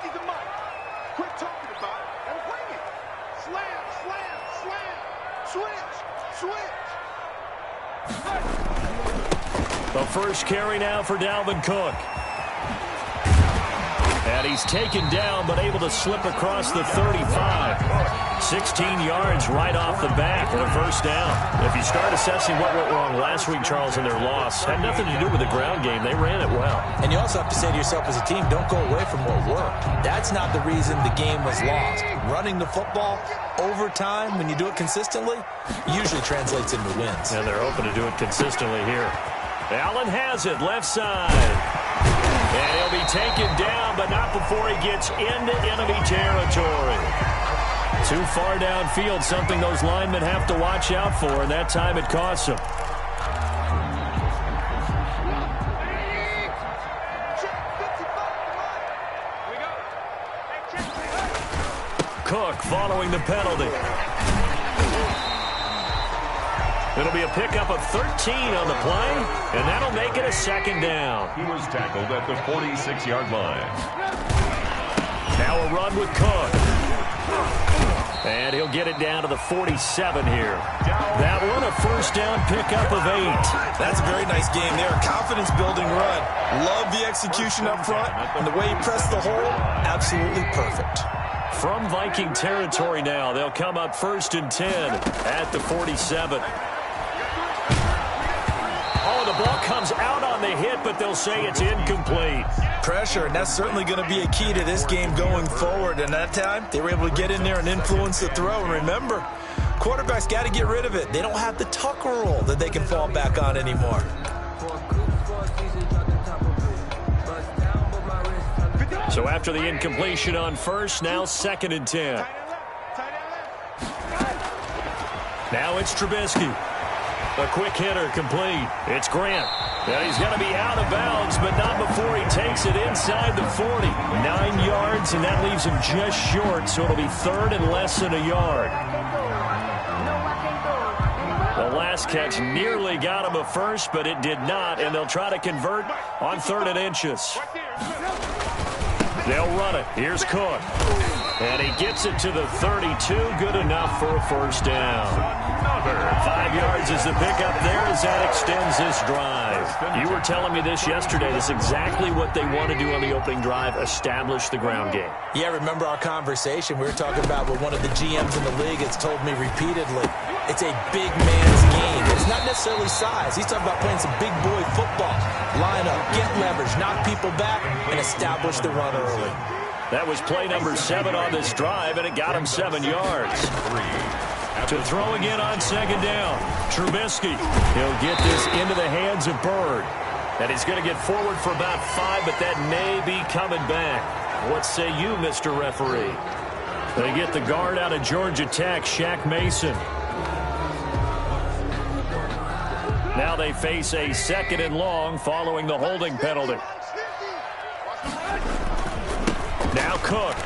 He's a Mike. Quit talking about it and bring it. Slam, slam, slam. Switch, switch. The first carry now for Dalvin Cook. And he's taken down, but able to slip across the 35. 16 yards right off the bat and a first down. If you start assessing what went wrong last week, Charles, in their loss, had nothing to do with the ground game. They ran it well. And you also have to say to yourself as a team, don't go away from what worked. That's not the reason the game was lost. Running the football over time, when you do it consistently, usually translates into wins. And they're hoping to do it consistently here. Allen has it, left side. And he'll be taken down, but not before he gets into enemy territory. Too far downfield, something those linemen have to watch out for, and that time it costs them. Cook following the penalty. It'll be a pickup of 13 on the play, and that'll make it a second down. He was tackled at the 46-yard line. Now a run with Cook. And he'll get it down to the 47 here. That one a first down pickup of 8. That's a very nice game there. Confidence-building run. Love the execution up front, and the way he pressed the hole, absolutely perfect. From Viking territory now, they'll come up 1st and 10 at the 47. Oh, the ball comes out on the hit, but they'll say it's incomplete. Pressure, and that's certainly going to be a key to this game going forward. And that time, they were able to get in there and influence the throw. And remember, quarterbacks got to get rid of it. They don't have the Tucker rule that they can fall back on anymore. So after the incompletion on first, now 2nd and 10. Now it's Trubisky. A quick hitter complete. It's Grant. And he's going to be out of bounds, but not before he takes it inside the 40. 9 yards, and that leaves him just short, so it'll be 3rd and less than a yard. The last catch nearly got him a first, but it did not, and they'll try to convert on 3rd and inches. They'll run it. Here's Cook. And he gets it to the 32. Good enough for a first down. 5 yards is the pickup there as that extends this drive. You were telling me this yesterday. This is exactly what they want to do on the opening drive, establish the ground game. Yeah, remember our conversation. We were talking about what one of the GMs in the league has told me repeatedly. It's a big man's game. It's not necessarily size. He's talking about playing some big boy football. Line up, get leverage, knock people back, and establish the run early. That was play number 7 on this drive, and it got him 7 yards. To throw again on 2nd down. Trubisky. He'll get this into the hands of Bird. And he's going to get forward for about 5, but that may be coming back. What say you, Mr. Referee? They get the guard out of Georgia Tech, Shaq Mason. Now they face a 2nd and long following the holding penalty. Now Cook.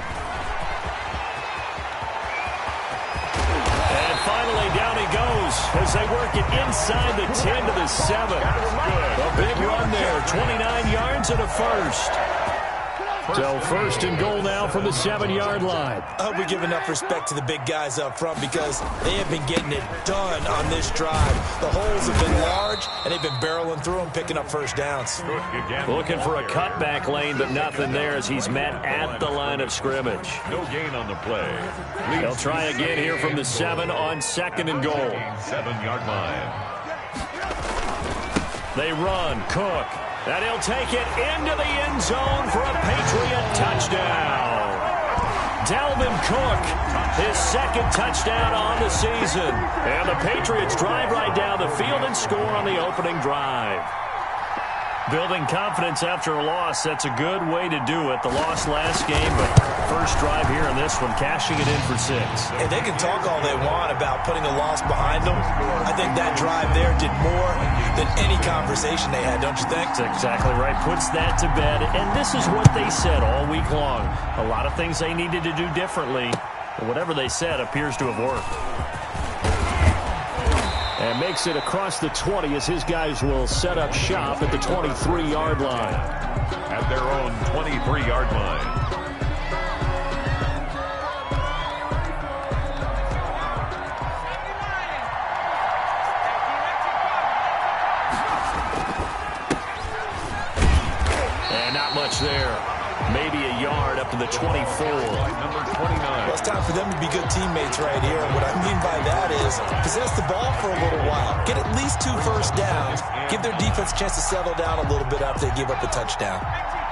And finally down he goes as they work it inside the 10 to the 7. A big run there, 29 yards and a first. So 1st and goal now from the 7-yard line. I hope we give enough respect to the big guys up front because they have been getting it done on this drive. The holes have been large, and they've been barreling through them, picking up first downs. Looking for a cutback lane, but nothing there as he's met at the line of scrimmage. No gain on the play. They'll try again here from the 7 on 2nd and goal. 7-yard line. They run. Cook. And he'll take it into the end zone for a Patriot touchdown. Dalvin Cook, his 2nd touchdown on the season. And the Patriots drive right down the field and score on the opening drive. Building confidence after a loss, that's a good way to do it. The loss last game, but first drive here in this one, cashing it in for 6. And they can talk all they want about putting a loss behind them. I think that drive there did more than any conversation they had, don't you think? That's exactly right. Puts that to bed. And this is what they said all week long. A lot of things they needed to do differently. But whatever they said appears to have worked. And makes it across the 20 as his guys will set up shop at the 23-yard line. At their own 23-yard line. yard up to the 24. Number 29. Well, it's time for them to be good teammates right here. And what I mean by that is possess the ball for a little while. Get at least 2 first downs. Give their defense a chance to settle down a little bit after they give up a touchdown.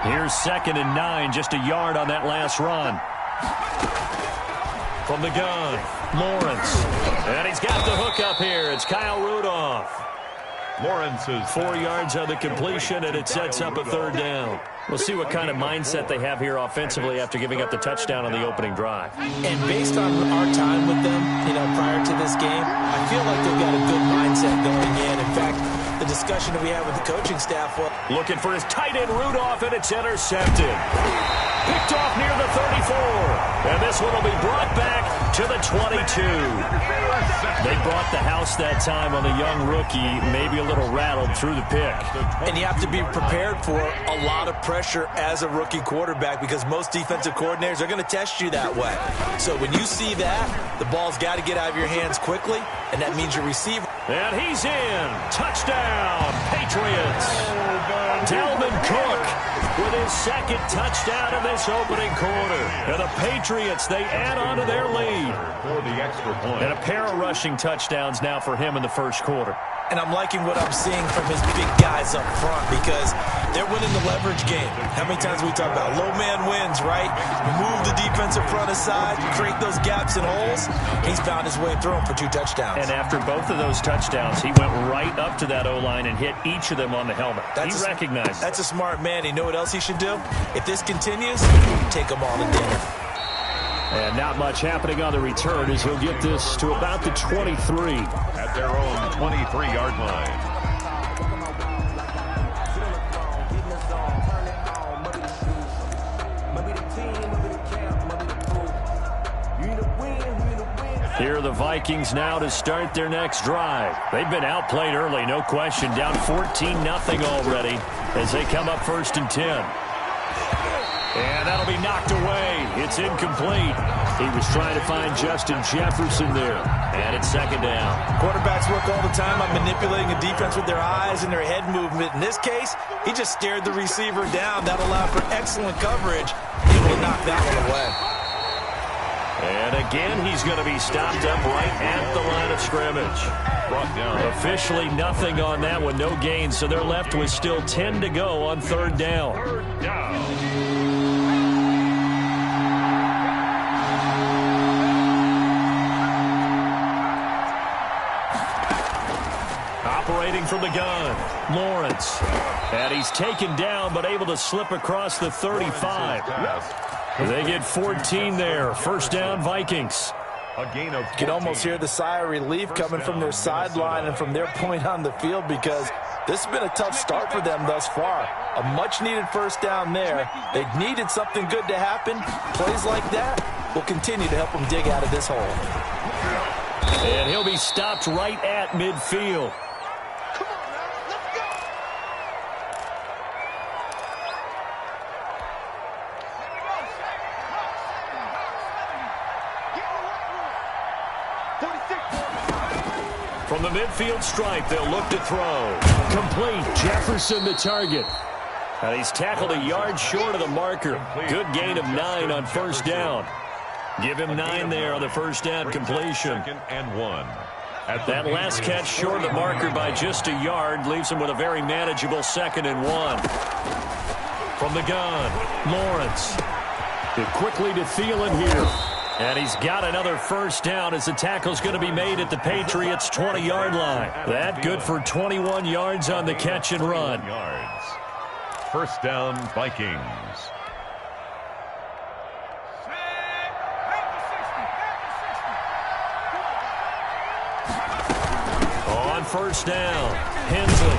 Here's 2nd and 9, just a yard on that last run. From the gun, Lawrence. And he's got the hook up here. It's Kyle Rudolph. Lawrence's 4 yards on the completion, and it sets up a 3rd down. We'll see what kind of mindset they have here offensively after giving up the touchdown on the opening drive. And based on our time with them, prior to this game, I feel like they've got a good mindset going in. In fact, the discussion that we had with the coaching staff was looking for his tight end Rudolph, and it's intercepted. Picked off near the 34. And this one will be brought back to the 22. They brought the house that time on the young rookie, maybe a little rattled through the pick. And you have to be prepared for a lot of pressure as a rookie quarterback because most defensive coordinators are going to test you that way. So when you see that, the ball's got to get out of your hands quickly, and that means your receiver. And he's in. Touchdown, Patriots. Dalvin Cook with his 2nd touchdown in this opening quarter. And the Patriots, they add on to their lead. for the extra point. And a pair of rushing touchdowns now for him in the first quarter. And I'm liking what I'm seeing from his big guys up front because they're winning the leverage game. How many times we talk about low man wins, right? Move the defensive front aside, create those gaps and holes. He's found his way through them for 2 touchdowns. And after both of those touchdowns, he went right up to that O-line and hit each of them on the helmet. He recognized it. That's a smart man. You know what else he should do? If this continues, take them all to dinner. And not much happening on the return as he'll get this to about the 23. At their own 23-yard line. Here are the Vikings now to start their next drive. They've been outplayed early, no question. Down 14-0 already as they come up 1st and 10. And that'll be knocked away. It's incomplete. He was trying to find Justin Jefferson there. And it's 2nd down. Quarterbacks work all the time on manipulating a defense with their eyes and their head movement. In this case, he just stared the receiver down. That allowed for excellent coverage. Able to knock that one away. And again, he's going to be stopped up right at the line of scrimmage. Brought down. Officially nothing on that one, no gain. So they're left with still 10 to go on 3rd down. 3rd down. Operating from the gun, Lawrence. And he's taken down, but able to slip across the 35. They get 14 there. 1st down, Vikings. A gain of 14. You can almost hear the sigh of relief coming from their sideline and from their point on the field because this has been a tough start for them thus far. A much-needed 1st down there. They needed something good to happen. Plays like that will continue to help them dig out of this hole. And he'll be stopped right at midfield. From the midfield stripe, they'll look to throw. Complete. Jefferson the target. And he's tackled a yard short of the marker. Good gain of 9 on 1st down. Give him 9 there on the 1st down completion. 2nd and 1. That last catch short of the marker by just a yard leaves him with a very manageable 2nd and 1. From the gun, Lawrence. Quickly to Thielen here. And he's got another 1st down as the tackle's going to be made at the Patriots' 20-yard line. That good for 21 yards on the catch and run. 21 yards. 1st down, Vikings. On 1st down, Hensley.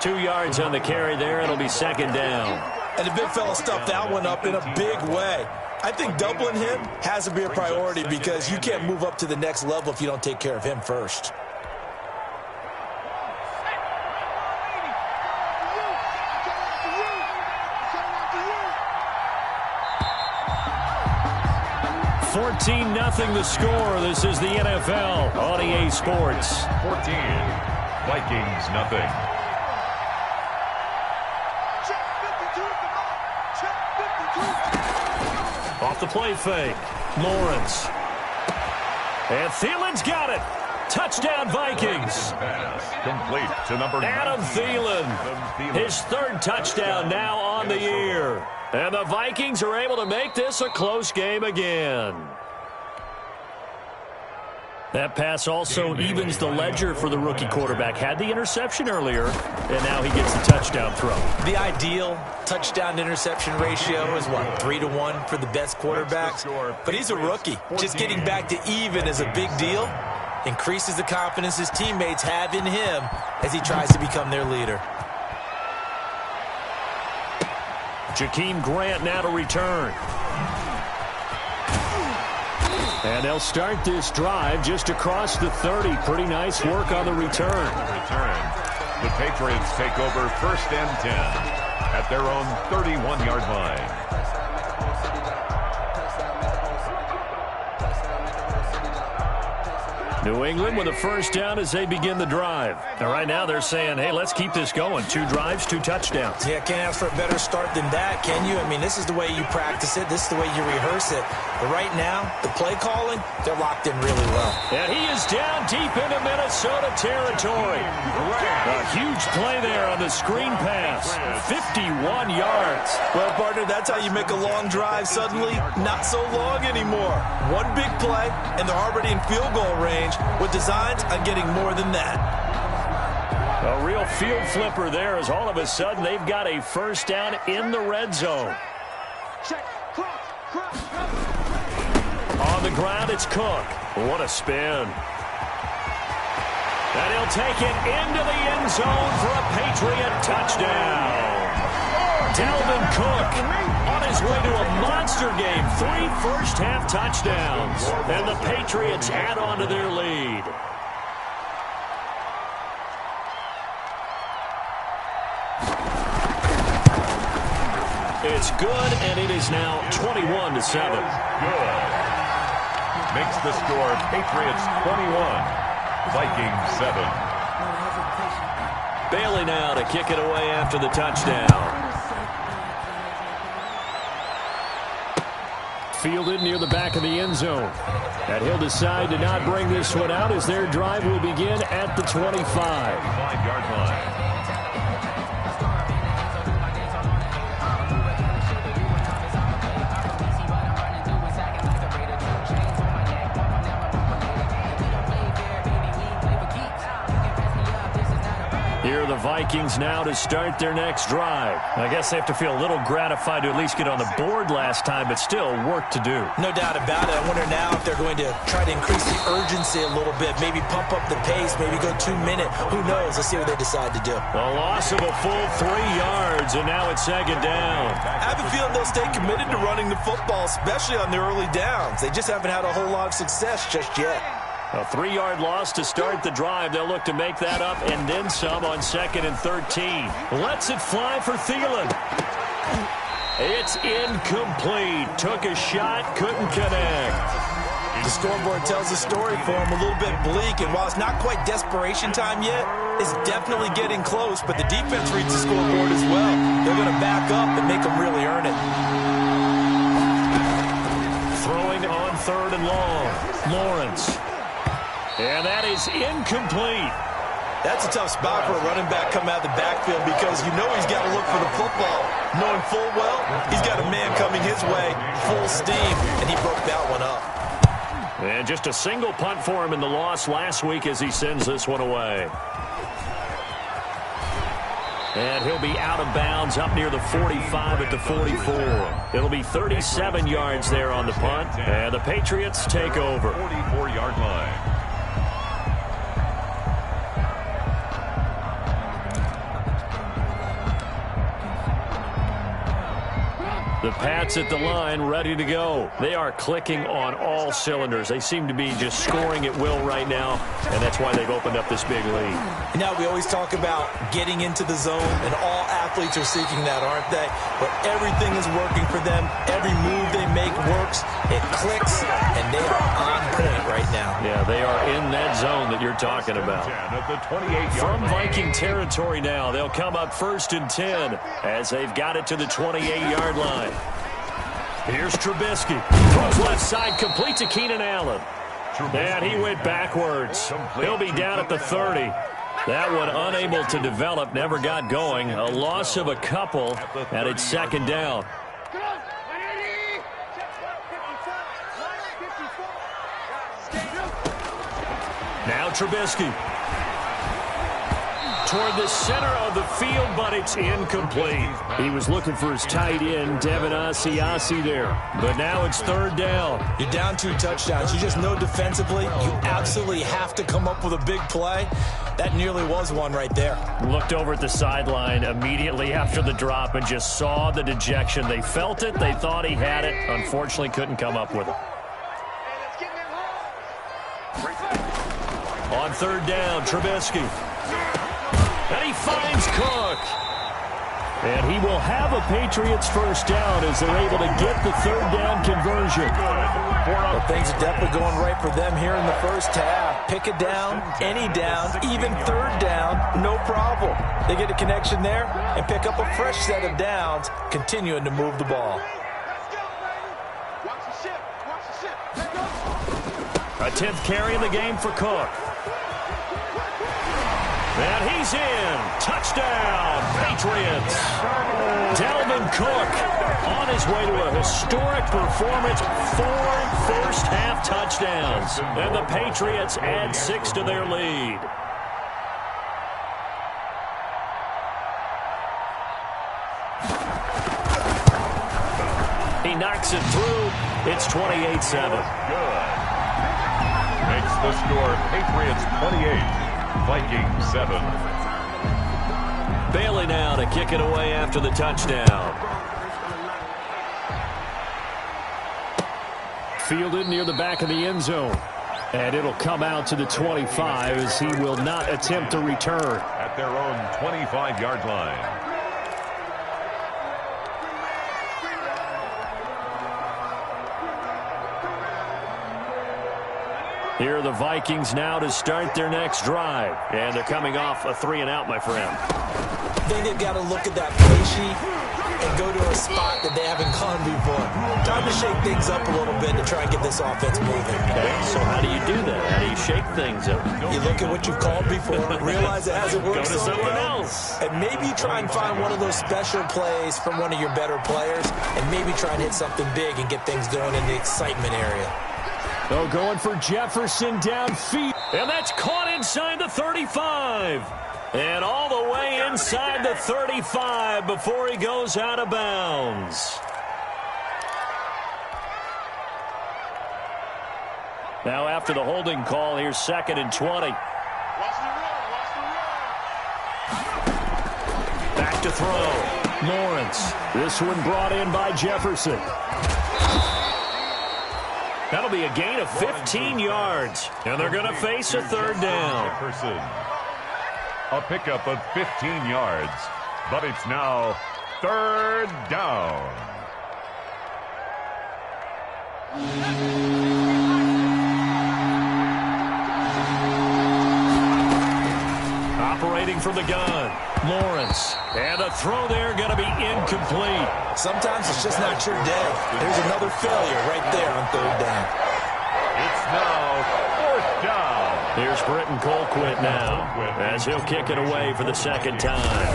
2 yards on the carry there. It'll be 2nd down. And the big fella stuffed that one up in a big way. I think doubling him has to be a priority because you can't move up to the next level if you don't take care of him first. Nothing the score. This is the NFL on EA Sports. 14. Vikings, nothing. Off the play fake. Lawrence. And Thielen's got it. Touchdown, Vikings. Pass complete to number Adam 19. Thielen. His third touchdown now on the year. And the Vikings are able to make this a close game again. That pass also evens the ledger for the rookie quarterback. Had the interception earlier, and now he gets the touchdown throw. The ideal touchdown-interception ratio is, what, 3-to-1 for the best quarterbacks? But he's a rookie. Just getting back to even is a big deal. Increases the confidence his teammates have in him as he tries to become their leader. Jakeem Grant now to return. And they'll start this drive just across the 30. Pretty nice work on the return. The Patriots take over 1st and 10 at their own 31-yard line. New England with a first down as they begin the drive. And right now they're saying, hey, let's keep this going. 2 drives, 2 touchdowns. Yeah, can't ask for a better start than that, can you? I mean, this is the way you practice it. This is the way you rehearse it. But right now, the play calling, they're locked in really well. And he is down deep into Minnesota territory. A huge play there on the screen pass. 51 yards. Well, partner, that's how you make a long drive suddenly not so long anymore. One big play, and they're already in field goal range with designs on getting more than that. A real field flipper there as all of a sudden they've got a first down in the red zone. Check. Cross. On the ground, it's Cook. What a spin. And he'll take it into the end zone for a Patriot touchdown. Dalvin Cook on his way to a monster game. 3 first-half touchdowns. And the Patriots add on to their lead. It's good, and it is now 21-7. Good. Makes the score Patriots 21, Vikings 7. Bailey now to kick it away after the touchdown. Fielded near the back of the end zone. And he'll decide to not bring this one out as their drive will begin at the 25. 5-yard line. Here are the Vikings now to start their next drive. I guess they have to feel a little gratified to at least get on the board last time, but still work to do. No doubt about it. I wonder now if they're going to try to increase the urgency a little bit, maybe pump up the pace, maybe go 2-minute. Who knows? Let's see what they decide to do. A loss of a full 3 yards, and now it's second down. I have a feeling they'll stay committed to running the football, especially on their early downs. They just haven't had a whole lot of success just yet. A 3-yard loss to start the drive. They'll look to make that up and then some on 2nd and 13. Lets it fly for Thielen. It's incomplete. Took a shot, couldn't connect. The scoreboard tells the story for him, a little bit bleak, and while it's not quite desperation time yet, it's definitely getting close, but the defense reads the scoreboard as well. They're going to back up and make them really earn it. Throwing on 3rd and long. Lawrence. And that is incomplete. That's a tough spot for a running back coming out of the backfield because you know he's got to look for the football. Knowing full well, he's got a man coming his way, full steam, and he broke that one up. And just a single punt for him in the loss last week as he sends this one away. And he'll be out of bounds up near the 45 at the 44. It'll be 37 yards there on the punt, and the Patriots take over. 44-yard line. The Pats at the line, ready to go. They are clicking on all cylinders. They seem to be just scoring at will right now, and that's why they've opened up this big lead. Now, we always talk about getting into the zone, and all athletes are seeking that, aren't they? But everything is working for them. Every move they make works. It clicks, and they are on point right now. Yeah, they are in that zone that you're talking about. From Viking territory now, they'll come up 1st and 10 as they've got it to the 28-yard line. Here's Trubisky. Throws left side, complete to Keenan Allen. And he went backwards. He'll be down at the 30. That one unable to develop, never got going. A loss of a couple, and it's second down. Now Trubisky. Toward the center of the field, but it's incomplete. He was looking for his tight end, Devin Asiasi there. But now it's third down. You're down 2 touchdowns. You just know defensively you absolutely have to come up with a big play. That nearly was one right there. Looked over at the sideline immediately after the drop and just saw the dejection. They felt it. They thought he had it. Unfortunately, couldn't come up with it. On third down, Trubisky. And he finds Cook. And he will have a Patriots first down as they're able to get the third down conversion. Well, things are definitely going right for them here in the first half. Pick a down, any down, even third down, no problem. They get a connection there and pick up a fresh set of downs, continuing to move the ball. A 10th carry in the game for Cook. And he's in. Touchdown, Patriots. Dalvin Cook on his way to a historic performance. 4 first-half touchdowns. And the Patriots add 6 to their lead. He knocks it through. It's 28-7. Good. Makes the score Patriots 28. Vikings 7. Bailey now to kick it away after the touchdown. Fielded near the back of the end zone. And it'll come out to the 25 as he will not attempt to return. At their own 25-yard line. Here are the Vikings now to start their next drive. And they're coming off a 3-and-out, my friend. I think they've got to look at that play sheet and go to a spot that they haven't gone before. Time to shake things up a little bit to try and get this offense moving. Okay, so how do you do that? How do you shake things up? You look at what you've called before, realize it hasn't worked Go to so something well, else. and maybe try and find one of those special plays from one of your better players, and maybe try and hit something big and get things going in the excitement area. Oh, going for Jefferson downfield. And that's caught inside the 35. And all the way inside the 35 before he goes out of bounds. Now after the holding call, here's 2nd and 20. Back to throw. Lawrence. This one brought in by Jefferson. That'll be a gain of 15 yards. And they're going to face a third down. Jefferson. A pickup of 15 yards. But it's now third down. Operating from the gun. Lawrence. And a throw there going to be incomplete. Sometimes it's just not your day. There's another failure right there on third down. It's now fourth down. Here's Britton Colquitt now as he'll kick it away for the second time.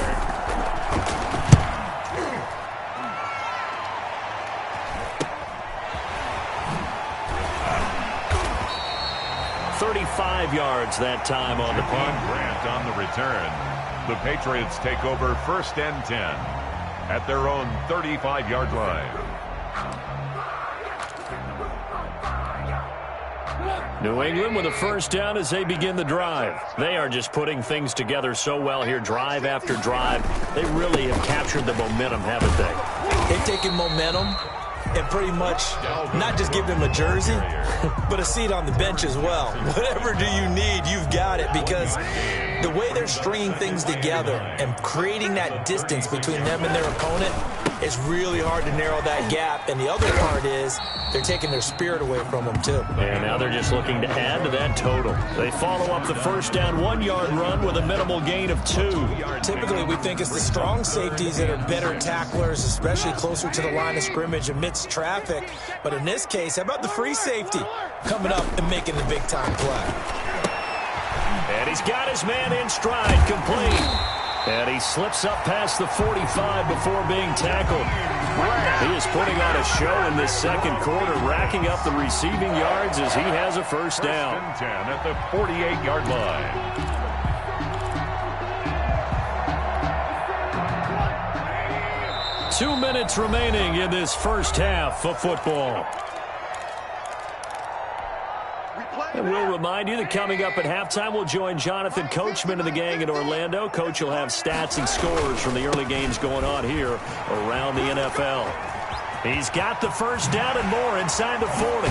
.35 yards that time on the punt. Grant on the return. The Patriots take over 1st and 10 at their own 35-yard line. New England with a first down as they begin the drive. They are just putting things together so well here, drive after drive. They really have captured the momentum, haven't they? They've taken momentum and pretty much not just give them a jersey, but a seat on the bench as well. Whatever do you need, you've got it, because the way they're stringing things together and creating that distance between them and their opponent, It's really hard to narrow that gap, and the other part is they're taking their spirit away from them, too. And now they're just looking to add to that total. They follow up the first down 1-yard run with a minimal gain of 2. Typically, we think it's the strong safeties that are better tacklers, especially closer to the line of scrimmage amidst traffic. But in this case, how about the free safety coming up and making the big-time play? And he's got his man in stride, complete. And he slips up past the 45 before being tackled. He is putting on a show in this second quarter, racking up the receiving yards as he has a first down. 10 at the 48-yard line. 2 minutes remaining in this first half of football. And we'll remind you that coming up at halftime, we'll join Jonathan Coachman and the gang in Orlando. Coach will have stats and scores from the early games going on here around the NFL. He's got the first down and more inside the 40.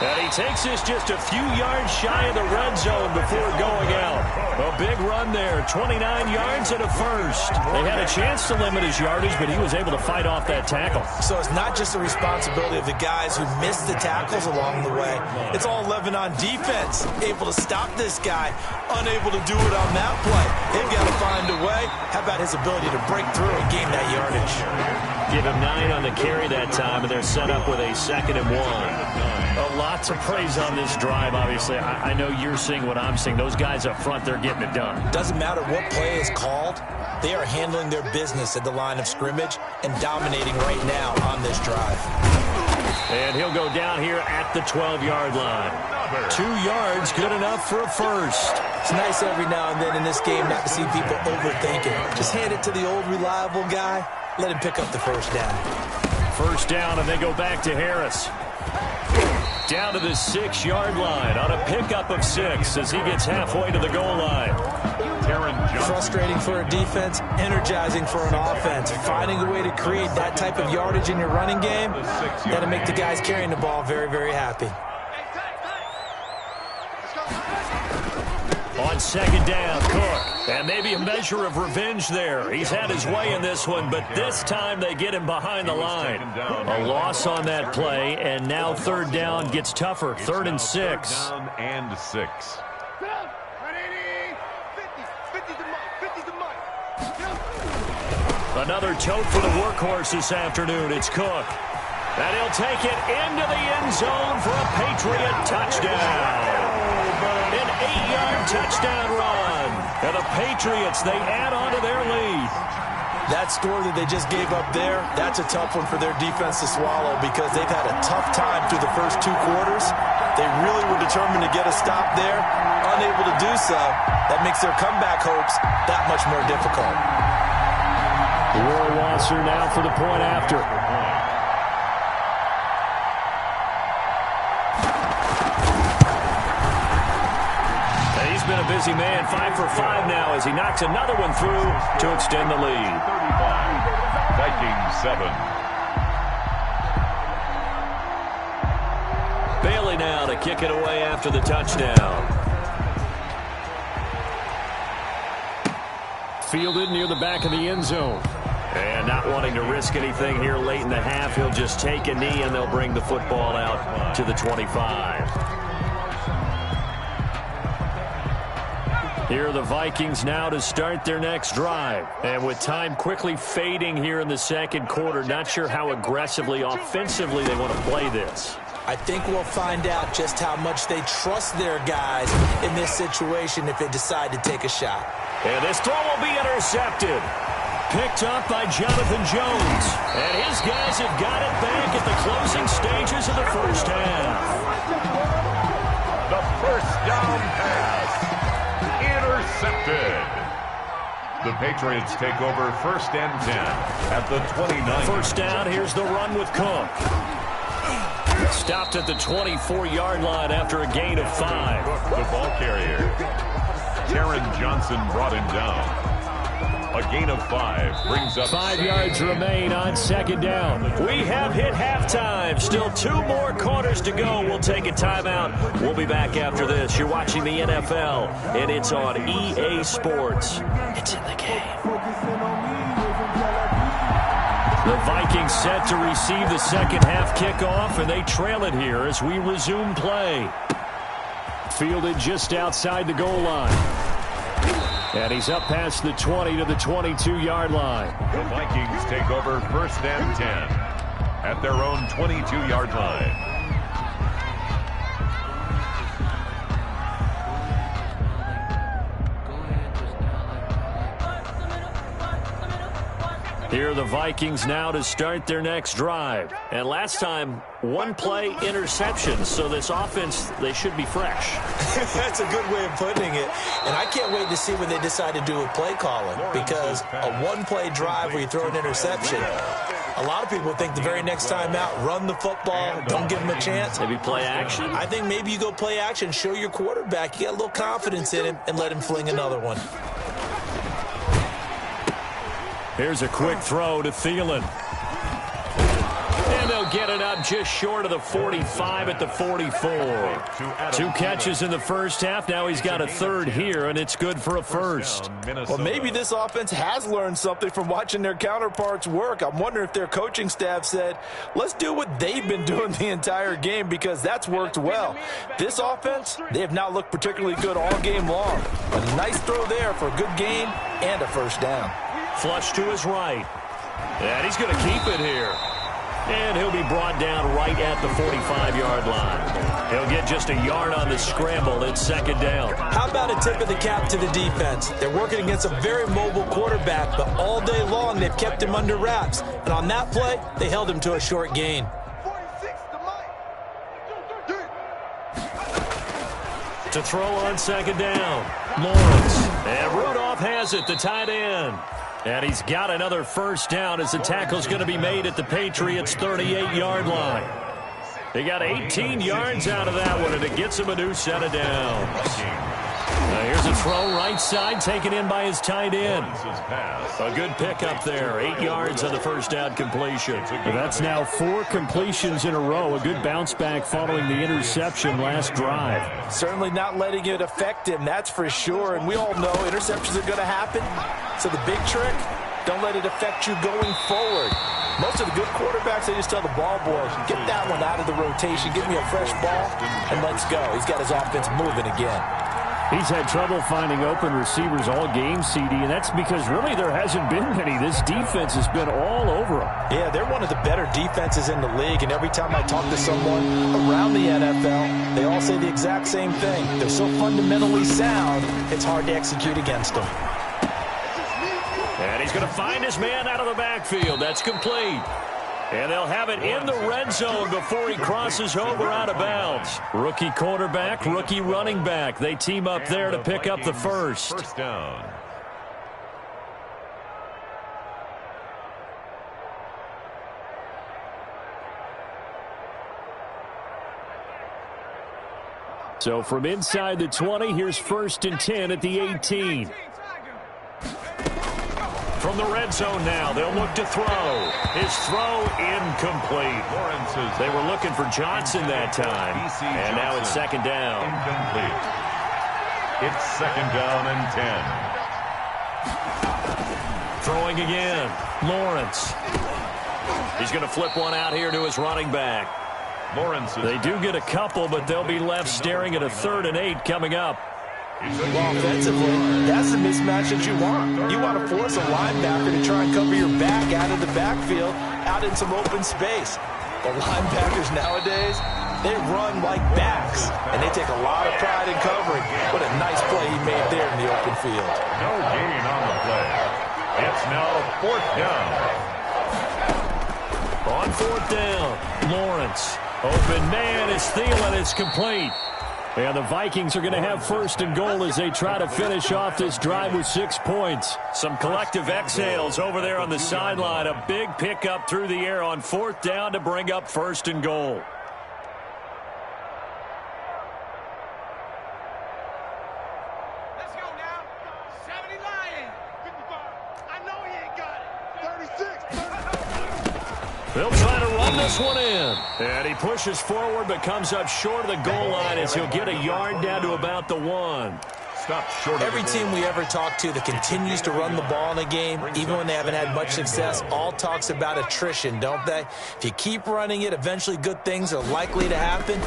And he takes this just a few yards shy of the red zone before going out. A big run there, 29 yards and a first. They had a chance to limit his yardage, but he was able to fight off that tackle. So it's not just the responsibility of the guys who missed the tackles along the way. It's all 11 on defense, able to stop this guy, unable to do it on that play. They've got to find a way. How about his ability to break through and gain that yardage? Give him 9 on the carry that time, and they're set up with a 2nd and 1. A lot to praise on this drive, obviously. I know you're seeing what I'm seeing. Those guys up front, they're getting it done. Doesn't matter what play is called. They are handling their business at the line of scrimmage and dominating right now on this drive. And he'll go down here at the 12-yard line. 2 yards, good enough for a first. It's nice every now and then in this game not to see people overthink it. Just hand it to the old reliable guy. Let him pick up the first down. First down, and they go back to Harris. Down to the 6-yard line on a pickup of 6 as he gets halfway to the goal line. Frustrating for a defense, energizing for an offense. Finding a way to create that type of yardage in your running game, that'll make the guys carrying the ball very, very happy. On 2nd down, Cook. And maybe a measure of revenge there. He's had his way in this one, but this time they get him behind the line. A loss on that play, and now 3rd down gets tougher. 3rd and 6. Down and 6. Another tote for the workhorse this afternoon. It's Cook. And he'll take it into the end zone for a Patriot touchdown. An 8-yard touchdown run. And the Patriots, they add on to their lead. That score that they just gave up there, that's a tough one for their defense to swallow because they've had a tough time through the first 2 quarters. They really were determined to get a stop there. Unable to do so, that makes their comeback hopes that much more difficult. Will Wasser now for the point after. He's been a busy man, 5 for 5 now as he knocks another one through to extend the lead. 35, Vikings 7. Bailey now to kick it away after the touchdown. Fielded near the back of the end zone. And not wanting to risk anything here late in the half, he'll just take a knee and they'll bring the football out to the 25. Here are the Vikings now to start their next drive. And with time quickly fading here in the second quarter, not sure how aggressively, offensively they want to play this. I think we'll find out just how much they trust their guys in this situation if they decide to take a shot. And this throw will be intercepted. Picked up by Jonathan Jones. And his guys have got it back at the closing stages of the first half. The first down pass. Intercepted. The Patriots take over 1st and 10 at the 29. First down, here's the run with Cook. Stopped at the 24-yard line after a gain of 5. The ball carrier. Taron Johnson brought him down. A gain of 5 brings up 5 yards remain on 2nd down. We have hit halftime. Still 2 more quarters to go. We'll take a timeout. We'll be back after this. You're watching the NFL, and it's on EA Sports. It's in the game. The Vikings set to receive the second half kickoff, and they trail it here as we resume play. Fielded just outside the goal line. And he's up past the 20 to the 22-yard line. The Vikings take over 1st and 10 at their own 22-yard line. Here are the Vikings now to start their next drive. And last time, one-play interception. So this offense, they should be fresh. That's a good way of putting it. And I can't wait to see what they decide to do with play calling. Because a one-play drive where you throw an interception, a lot of people think the very next time out, run the football, don't give them a chance. Maybe play action? I think maybe you go play action, show your quarterback, you got a little confidence in him, and let him fling another one. Here's a quick throw to Thielen. And they'll get it up just short of the 45 at the 44. 2 catches in the first half. Now he's got a third here, and it's good for a first. Well, maybe this offense has learned something from watching their counterparts work. I'm wondering if their coaching staff said, let's do what they've been doing the entire game, because that's worked well. This offense, they have not looked particularly good all game long. A nice throw there for a good gain and a first down. Flush to his right. And he's going to keep it here. And he'll be brought down right at the 45-yard line. He'll get just a yard on the scramble. It's second down. How about a tip of the cap to the defense? They're working against a very mobile quarterback, but all day long they've kept him under wraps. And on that play, they held him to a short gain. To throw on second down, Lawrence. And Rudolph has it, the tight end. And he's got another first down as the tackle's going to be made at the Patriots' 38-yard line. They got 18 yards out of that one, and it gets him a new set of downs. Now here's a throw right side, taken in by his tight end. A good pickup there, 8 yards on the first down completion. That's now 4 completions in a row. A good bounce back following the interception last drive. Certainly not letting it affect him, that's for sure. And we all know interceptions are going to happen. So the big trick, don't let it affect you going forward. Most of the good quarterbacks, they just tell the ball boy, get that one out of the rotation, give me a fresh ball, and let's go. He's got his offense moving again. He's had trouble finding open receivers all game, CD, and that's because really there hasn't been many. This defense has been all over him. Yeah, they're one of the better defenses in the league, and every time I talk to someone around the NFL, they all say the exact same thing. They're so fundamentally sound, it's hard to execute against them. And he's going to find his man out of the backfield. That's complete. And they'll have it in the red zone before he crosses over out of bounds. Rookie quarterback, rookie running back. They team up there to pick up the first. First down. So from inside the 20, here's 1st and 10 at the 18. From the red zone now, they'll look to throw. His throw incomplete. They were looking for Johnson that time. And now it's second down. Incomplete. It's second down and 10. Throwing again. Lawrence. He's going to flip one out here to his running back. Lawrence. They do get a couple, but they'll be left staring at a 3rd and 8 coming up. Well, offensively, that's the mismatch that you want. You want to force a linebacker to try and cover your back out of the backfield, out in some open space. The linebackers nowadays, they run like backs, and they take a lot of pride in covering. What a nice play he made there in the open field. No gain on the play. It's now 4th down. On 4th down, Lawrence. Open man is Thielen. It's complete. And the Vikings are going to have 1st and goal as they try to finish off this drive with 6 points. Some collective exhales over there on the sideline. A big pickup through the air on 4th down to bring up 1st and goal. Let's go now. 70 Lions. 55. I know he ain't got it. 36. They'll try to run this one in. And he pushes forward but comes up short of the goal line as he'll get a yard down to about the 1. Stopped short. Every team we ever talk to that continues to run the ball in a game, even when they haven't had much success, all talks about attrition, don't they? If you keep running it, eventually good things are likely to happen.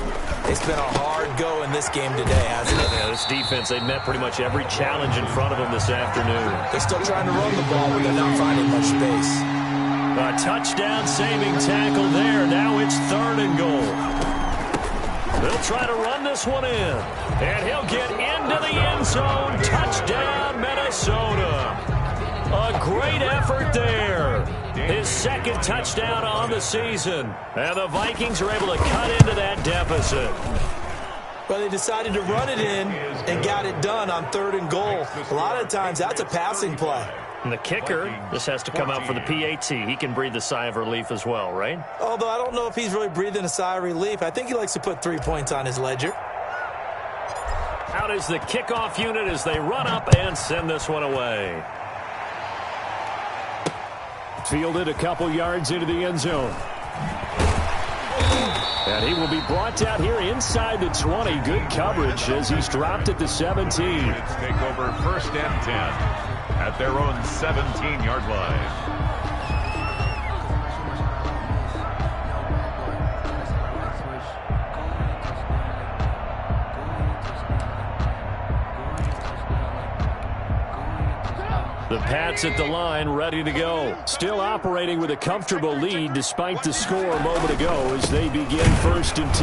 It's been a hard go in this game today, hasn't it? Yeah, this defense, they met pretty much every challenge in front of them this afternoon. They're still trying to run the ball, but they're not finding much space. A touchdown-saving tackle there. Now it's 3rd and goal. They'll try to run this one in. And he'll get into the end zone. Touchdown, Minnesota. A great effort there. His 2nd touchdown on the season. And the Vikings are able to cut into that deficit. Well, they decided to run it in and got it done on 3rd and goal. A lot of times, that's a passing play. And the kicker, this has to come out for the PAT. He can breathe a sigh of relief as well, right? Although I don't know if he's really breathing a sigh of relief. I think he likes to put 3 points on his ledger. Out is the kickoff unit as they run up and send this one away. Fielded a couple yards into the end zone. And he will be brought down here inside the 20. Good coverage as he's dropped at the 17. Patriots take over 1st and 10 at their own 17-yard line. The Pats at the line, ready to go. Still operating with a comfortable lead despite the score a moment ago as they begin 1st and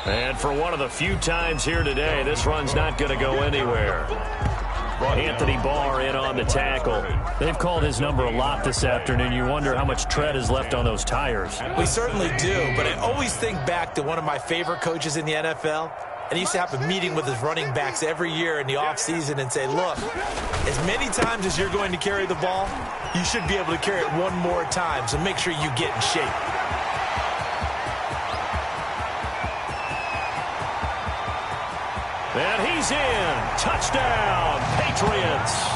10. And for one of the few times here today, this run's not going to go anywhere. Anthony Barr in on the tackle. They've called his number a lot this afternoon. You wonder how much tread is left on those tires. We certainly do, but I always think back to one of my favorite coaches in the NFL. And he used to have a meeting with his running backs every year in the offseason and say, look, as many times as you're going to carry the ball, you should be able to carry it one more time, so make sure you get in shape. And he's in. Touchdown, Patriots.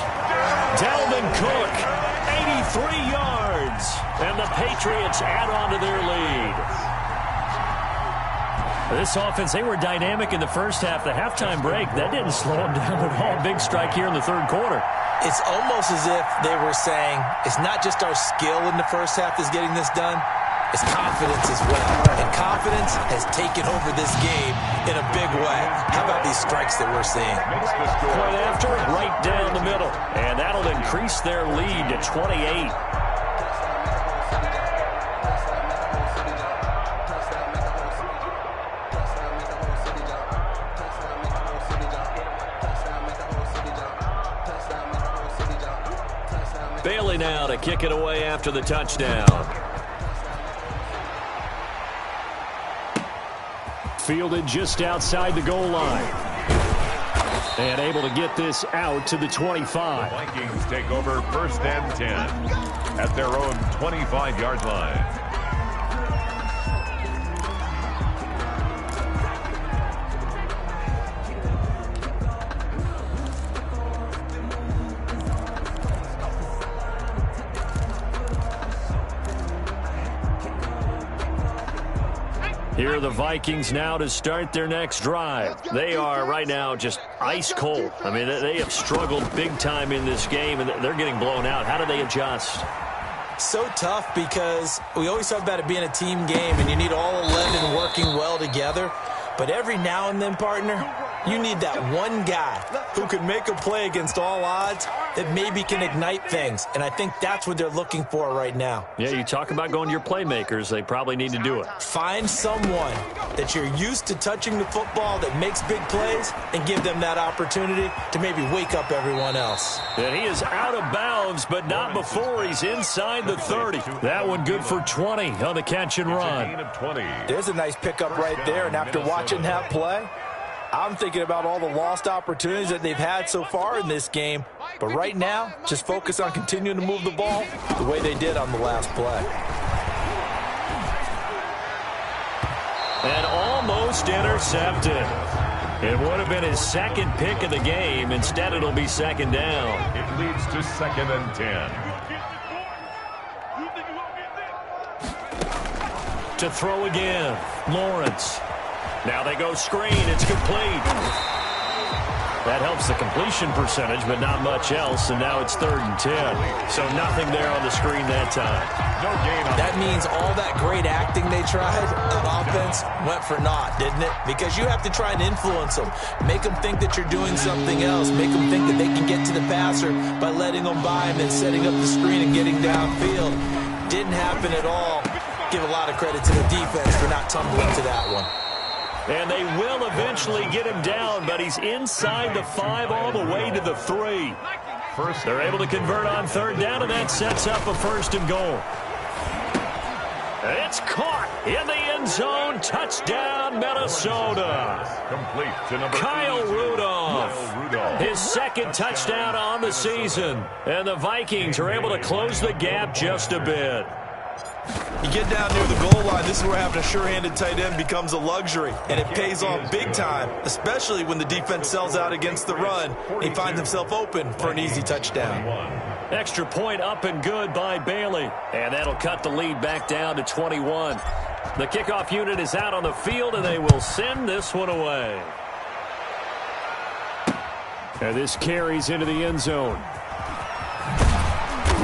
Dalvin Cook, 83 yards. And the Patriots add on to their lead. This offense, they were dynamic in the first half. The halftime break, that didn't slow them down at all. Big strike here in the 3rd quarter. It's almost as if they were saying, it's not just our skill in the first half that's getting this done, it's confidence as well. And confidence has taken over this game in a big way. How about these strikes that we're seeing? Point after, right down the middle. And that'll increase their lead to 28. Bailey now to kick it away after the touchdown. Fielded just outside the goal line. And able to get this out to the 25. Vikings take over 1st and 10 at their own 25-yard line. Here are the Vikings now to start their next drive. They are right now just ice cold. I mean, they have struggled big time in this game, and they're getting blown out. How do they adjust? So tough because we always talk about it being a team game, and you need all 11 working well together. But every now and then, partner, you need that one guy who can make a play against all odds that maybe can ignite things. And I think that's what they're looking for right now. Yeah, you talk about going to your playmakers. They probably need to do it. Find someone that you're used to touching the football that makes big plays and give them that opportunity to maybe wake up everyone else. And he is out of bounds, but not before he's inside the 30. That one good for 20 on the catch and run. There's a nice pickup right there, and after watching that play, I'm thinking about all the lost opportunities that they've had so far in this game. But right now, just focus on continuing to move the ball the way they did on the last play. And almost intercepted. It would have been his 2nd pick of the game. Instead, it'll be 2nd down. It leads to 2nd and 10. To throw again, Lawrence. Now they go screen. It's complete. That helps the completion percentage, but not much else, and now it's 3rd and 10. So nothing there on the screen that time. No gain on that means all that great acting they tried on offense went for naught, didn't it? Because you have to try and influence them. Make them think that you're doing something else. Make them think that they can get to the passer by letting them by and then setting up the screen and getting downfield. Didn't happen at all. Give a lot of credit to the defense for not tumbling to that one. And they will eventually get him down, but he's inside the 5 all the way to the 3. They're able to convert on 3rd down, and that sets up a 1st and goal. It's caught in the end zone. Touchdown, Minnesota. Complete to number Kyle Rudolph. His 2nd touchdown on the season. And the Vikings are able to close the gap just a bit. You get down near the goal line, this is where having a sure-handed tight end becomes a luxury, and it pays off big time, especially when the defense sells out against the run. He finds himself open for an easy touchdown. Extra point up and good by Bailey, and that'll cut the lead back down to 21. The kickoff unit is out on the field, and they will send this one away. And this carries into the end zone.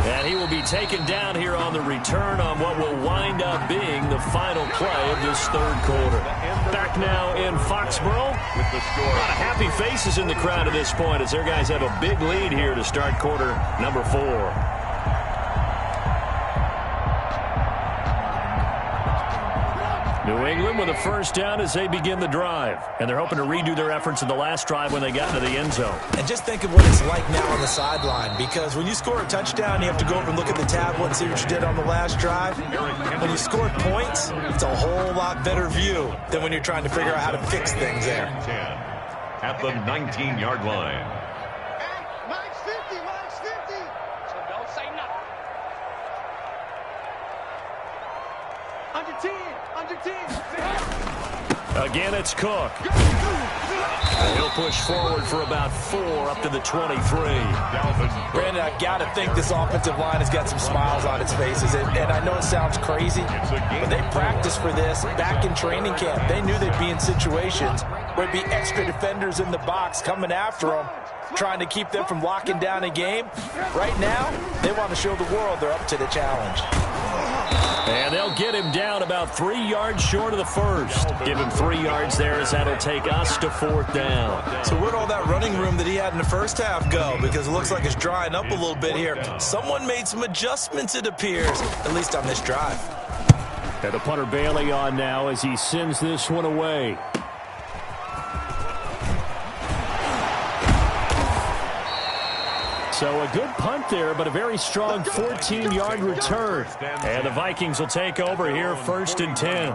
And he will be taken down here on the return on what will wind up being the final play of this 3rd quarter. Back now in Foxborough. With the score. A lot of happy faces in the crowd at this point as their guys have a big lead here to start quarter number 4. New England with a 1st down as they begin the drive. And they're hoping to redo their efforts in the last drive when they got into the end zone. And just think of what it's like now on the sideline, because when you score a touchdown, you have to go over and look at the tablet and see what you did on the last drive. When you scored points, it's a whole lot better view than when you're trying to figure out how to fix things there. 10 at the 19-yard line. Max 50, Max 50. So don't say nothing. Under 10, under 10. Again, it's Cook. And he'll push forward for about 4 up to the 23. Brandon, I've got to think this offensive line has got some smiles on its faces. And I know it sounds crazy, but they practiced for this back in training camp. They knew they'd be in situations where there'd be extra defenders in the box coming after them, trying to keep them from locking down a game. Right now, they want to show the world they're up to the challenge. And they'll get him down about 3 yards short of the 1st. Give him 3 yards there as that'll take us to 4th down. So where'd all that running room that he had in the first half go? Because it looks like it's drying up a little bit here. Someone made some adjustments, it appears, at least on this drive. And the punter Bailey on now as he sends this one away. So a good punt there, but a very strong 14-yard return. And the Vikings will take over here 1st and 10.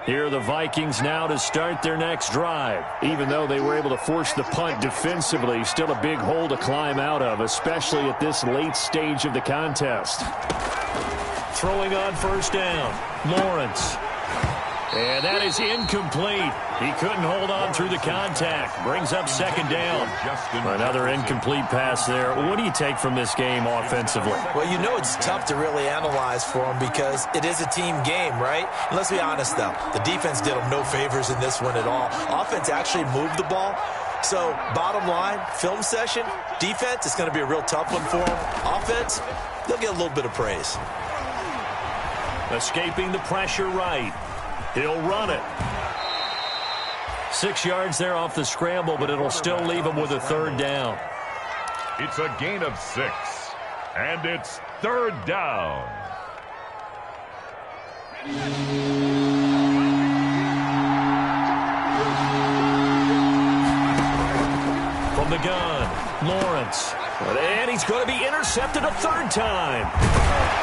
Here are the Vikings now to start their next drive. Even though they were able to force the punt defensively, still a big hole to climb out of, especially at this late stage of the contest. Throwing on 1st down, Lawrence. And that is incomplete. He couldn't hold on through the contact. Brings up 2nd down. Another incomplete pass there. What do you take from this game offensively? Well, you know it's tough to really analyze for them because it is a team game, right? And let's be honest, though. The defense did them no favors in this one at all. Offense actually moved the ball. So, bottom line, film session, defense, it's going to be a real tough one for them. Offense, they'll get a little bit of praise. Escaping the pressure right. He'll run it. 6 yards there off the scramble, but it'll still leave him with a 3rd down. It's a gain of 6, and it's 3rd down. From the gun, Lawrence. And he's going to be intercepted a 3rd time.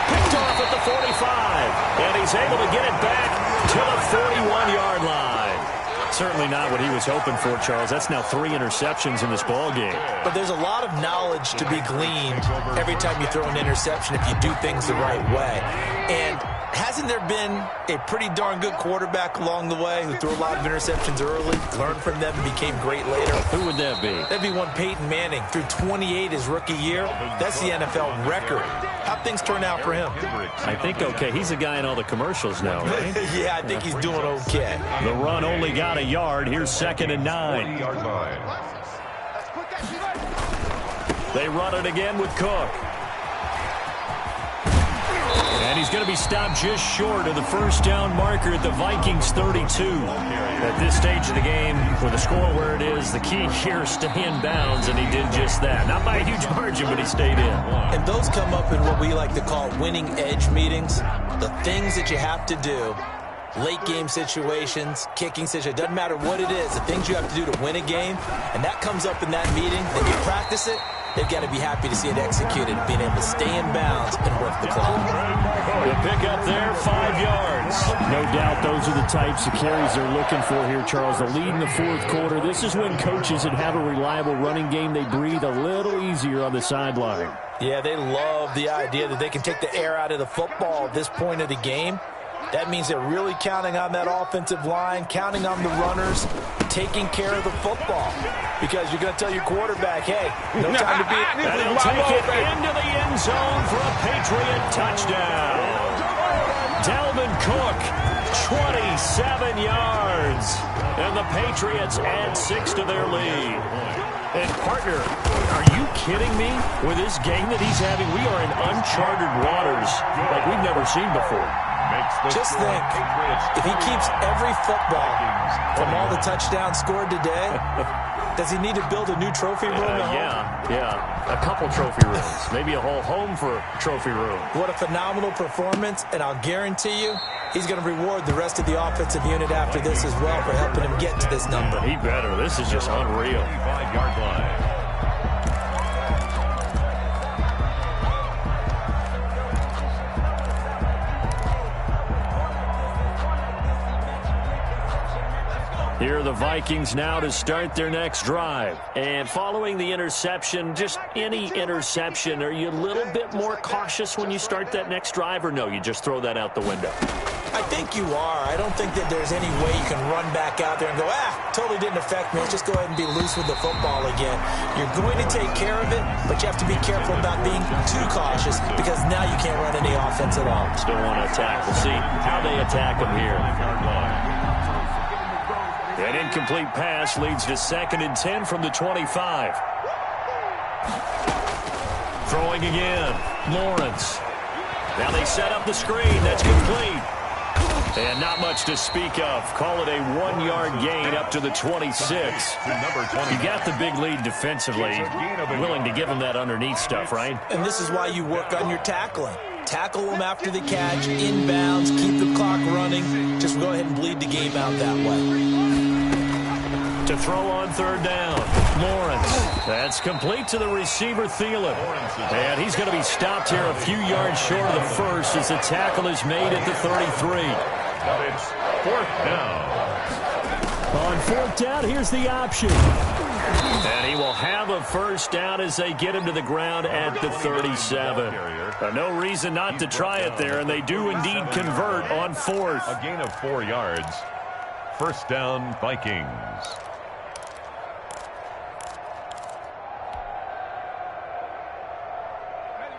Picked off at the 45. And he's able to get it back to the 41-yard line. Certainly not what he was hoping for, Charles. That's now 3 interceptions in this ball game. But there's a lot of knowledge to be gleaned every time you throw an interception if you do things the right way. And hasn't there been a pretty darn good quarterback along the way who threw a lot of interceptions early, learned from them, and became great later? Who would that be? That'd be one Peyton Manning. Threw 28 his rookie year. That's the NFL record. How'd things turn out for him? I think okay. He's a guy in all the commercials now, right? Yeah, I think he's doing okay. The run only got a yard. Here's 2nd and 9. They run it again with Cook. And he's going to be stopped just short of the first down marker at the Vikings 32. At this stage of the game, with the score where it is, the key here is stay in bounds, and he did just that. Not by a huge margin, but he stayed in. And those come up in what we like to call winning edge meetings. The things that you have to do, late game situations, kicking situations, doesn't matter what it is, the things you have to do to win a game, and that comes up in that meeting, then you practice it. They've got to be happy to see it executed, being able to stay in bounds and work the clock. The pick up there, 5 yards. No doubt those are the types of carries they're looking for here, Charles. The lead in the fourth quarter. This is when coaches that have a reliable running game, they breathe a little easier on the sideline. Yeah, they love the idea that they can take the air out of the football at this point of the game. That means they're really counting on that offensive line, counting on the runners, taking care of the football. Because you're going to tell your quarterback, hey, no time to beat. And he'll take it into the end zone for a Patriot touchdown. Dalvin Cook, 27 yards. And the Patriots add 6 to their lead. And, partner, are you kidding me? With this game that he's having, we are in uncharted waters like we've never seen before. Just think, if he keeps every football from all the touchdowns scored today, does he need to build a new trophy room at home? Yeah. A couple trophy rooms. Maybe a whole home for a trophy room. What a phenomenal performance, and I'll guarantee you he's going to reward the rest of the offensive unit after this as well for helping him get to this number. He better. This is just unreal. 5-yard line. Here are the Vikings now to start their next drive. And following the interception, just any interception, are you a little bit more cautious when you start that next drive, or no, you just throw that out the window? I think you are. I don't think that there's any way you can run back out there and go, totally didn't affect me. Let's just go ahead and be loose with the football again. You're going to take care of it, but you have to be careful about being too cautious because now you can't run any offense at all. Still want to attack. We'll see how they attack them here. An incomplete pass leads to 2nd and 10 from the 25. Throwing again. Lawrence. Now they set up the screen. That's complete. And not much to speak of. Call it a 1-yard gain up to the 26. You got the big lead defensively. Willing to give him that underneath stuff, right? And this is why you work on your tackling. Tackle them after the catch, inbounds, keep the clock running. Just go ahead and bleed the game out that way. To throw on 3rd down. Lawrence. That's complete to the receiver, Thielen. And he's going to be stopped here a few yards short of the first as the tackle is made at the 33. It's 4th down. On 4th down, here's the option. And he will have a first down as they get him to the ground at the 37. No reason not to try it there, and they do indeed convert on 4th. A gain of 4 yards. 1st down, Vikings.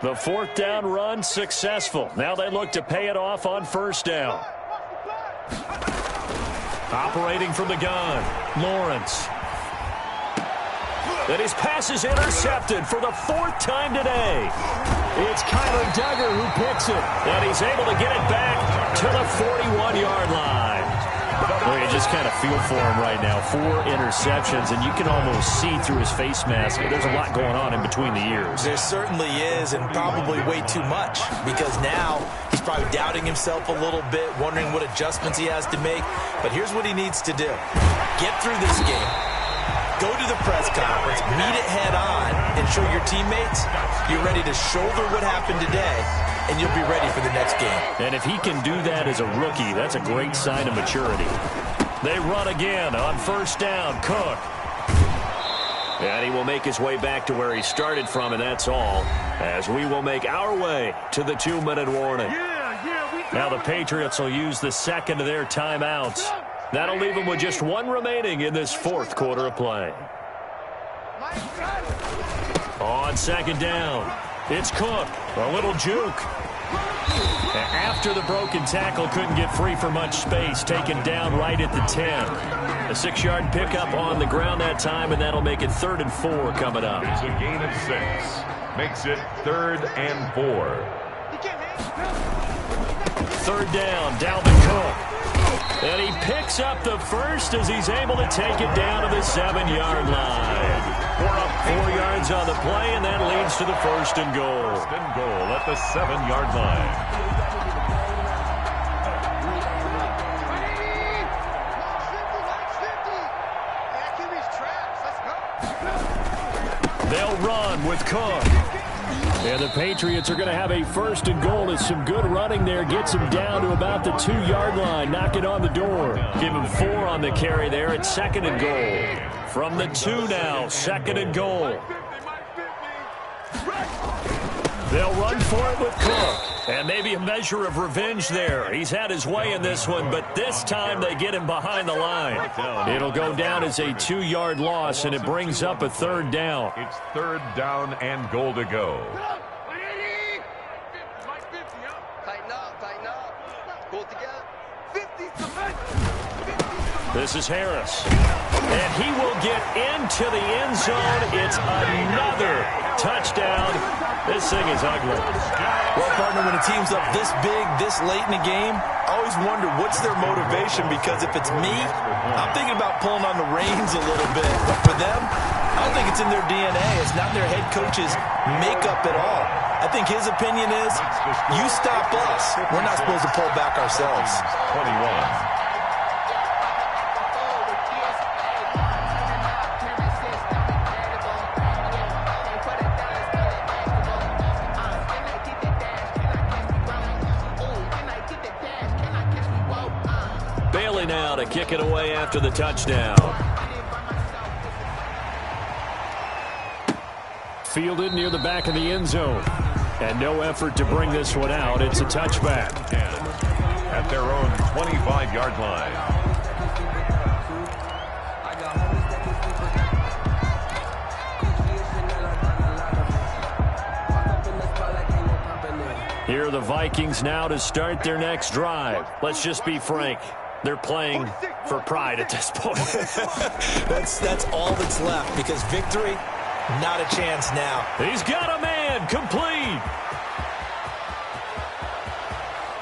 The 4th down run successful. Now they look to pay it off on 1st down. Operating from the gun, Lawrence. And his pass is intercepted for the 4th time today. It's Kyler Duggar who picks it. And he's able to get it back to the 41-yard line. Well, you just kind of feel for him right now. 4 interceptions, and you can almost see through his face mask. There's a lot going on in between the ears. There certainly is, and probably way too much, because now he's probably doubting himself a little bit, wondering what adjustments he has to make. But here's what he needs to do. Get through this game. Go to the press conference, meet it head on, and show your teammates you're ready to shoulder what happened today, and you'll be ready for the next game. And if he can do that as a rookie, that's a great sign of maturity. They run again on 1st down. Cook. And he will make his way back to where he started from, and that's all, as we will make our way to the 2-minute warning. Yeah, we Now the Patriots will use the second of their timeouts. That'll leave them with just one remaining in this fourth quarter of play. On second down, it's Cook. A little juke. After the broken tackle, couldn't get free for much space, taken down right at the 10. A 6-yard pickup on the ground that time, and that'll make it 3rd and 4 coming up. It's a gain of 6. Makes it 3rd and 4. 3rd down, Dalvin Cook. And he picks up the first as he's able to take it down to the 7-yard line. 4 yards on the play, and that leads to the 1st and goal. 1st and goal at the 7-yard line. They'll run with Cook. And the Patriots are going to have a 1st and goal as some good running there gets him down to about the 2-yard line, knocking on the door. Give him 4 on the carry there at 2nd and goal. From the 2 now, 2nd and goal. They'll run for it with Cook. And maybe a measure of revenge there. He's had his way in this one, but this time they get him behind the line. It'll go down as a 2-yard loss, and it brings up a 3rd down. It's 3rd down and goal to go. Tighten up. Pull together. 50. This is Harris. And he will get into the end zone. It's another touchdown. This thing is ugly. Well, partner, when a team's up this big, this late in the game, I always wonder what's their motivation, because if it's me, I'm thinking about pulling on the reins a little bit. But for them, I don't think it's in their DNA. It's not their head coach's makeup at all. I think his opinion is, you stop us. We're not supposed to pull back ourselves. 21. Now to kick it away after the touchdown. Fielded near the back of the end zone. And no effort to bring this one out. It's a touchback. At their own 25-yard line. Here are the Vikings now to start their next drive. Let's just be frank. They're playing for pride at this point. That's all that's left, because victory, not a chance now. He's got a man, complete.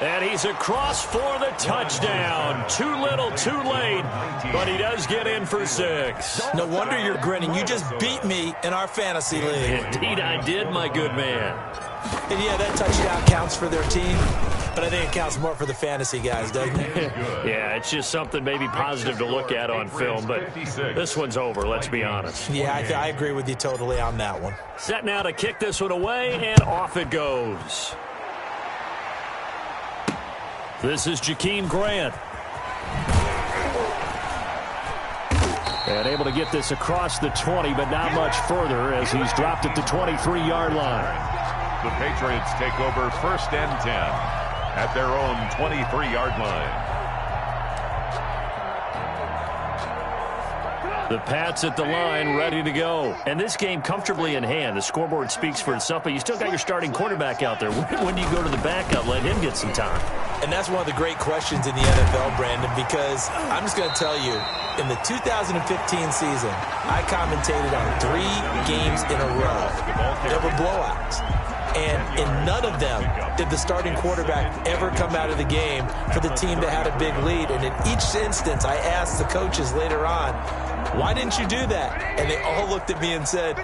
And he's across for the touchdown. Too little, too late, but he does get in for 6. No wonder you're grinning. You just beat me in our fantasy league. Indeed I did, my good man. And yeah, that touchdown counts for their team, but I think it counts more for the fantasy guys, doesn't it? Yeah, it's just something maybe positive to look at on film, but this one's over, let's be honest. Yeah, I agree with you totally on that one. Set now to kick this one away, and off it goes. This is Jakeem Grant. And able to get this across the 20, but not much further as he's dropped at the 23-yard line. The Patriots take over 1st and 10 at their own 23-yard line. The Pats at the line, ready to go. And this game comfortably in hand. The scoreboard speaks for itself, but you still got your starting quarterback out there. When do you go to the backup, let him get some time? And that's one of the great questions in the NFL, Brandon, because I'm just going to tell you, in the 2015 season, I commentated on 3 games in a row. There were blowouts. And in none of them did the starting quarterback ever come out of the game for the team that had a big lead. And in each instance, I asked the coaches later on, why didn't you do that? And they all looked at me and said,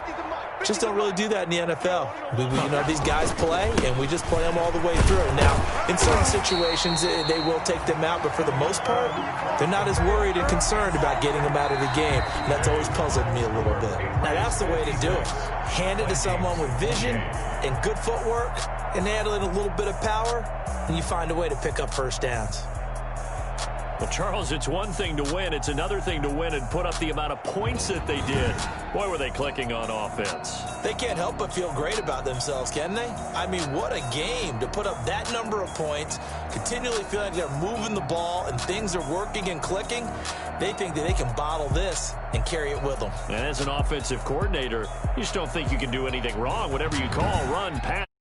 just don't really do that in the NFL. These guys play, and we just play them all the way through. Now, in certain situations, they will take them out, but for the most part, they're not as worried and concerned about getting them out of the game. And that's always puzzled me a little bit. Now, that's the way to do it. Hand it to someone with vision and good footwork, and add in a little bit of power, and you find a way to pick up 1st downs. Well, Charles, it's one thing to win. It's another thing to win and put up the amount of points that they did. Boy, were they clicking on offense. They can't help but feel great about themselves, can they? I mean, what a game to put up that number of points, continually feel like they're moving the ball and things are working and clicking. They think that they can bottle this and carry it with them. And as an offensive coordinator, you just don't think you can do anything wrong. Whatever you call, run, pass.